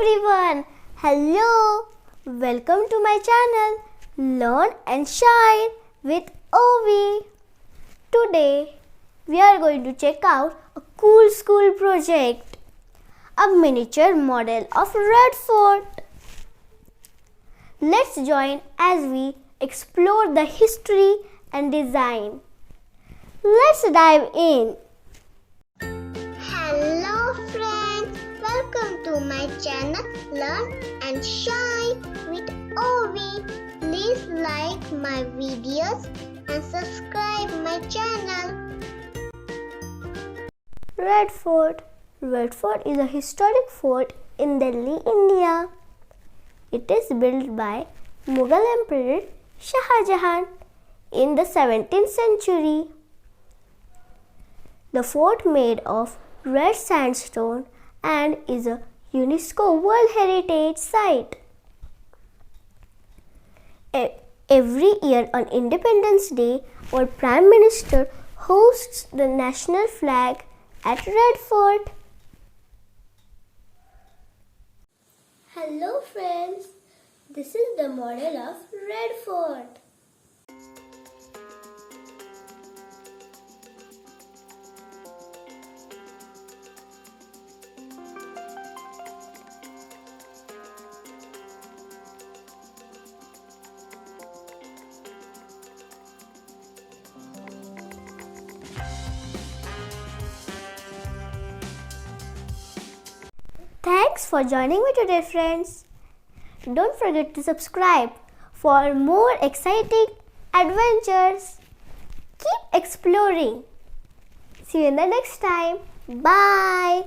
everyone! Hello! Welcome to my channel Learn and Shine with Ovi. Today we are going to check out a cool school project, a miniature model of Red Fort. Let's join as we explore the history and design. Let's dive in. Hello friends, welcome to my channel Learn and Shine with Ovi. Please like my videos and subscribe my channel. Red Fort. Red Fort is a historic fort in Delhi, India. It is built by Mughal Emperor Shah Jahan in the 17th century. The fort made of red sandstone and is a UNESCO World Heritage Site. Every year on Independence Day, our Prime Minister hosts the national flag at Red Fort. Hello friends, this is the model of Red Fort. Thanks for joining me today, friends. Don't forget to subscribe for more exciting adventures. Keep exploring. See you in the next time. Bye.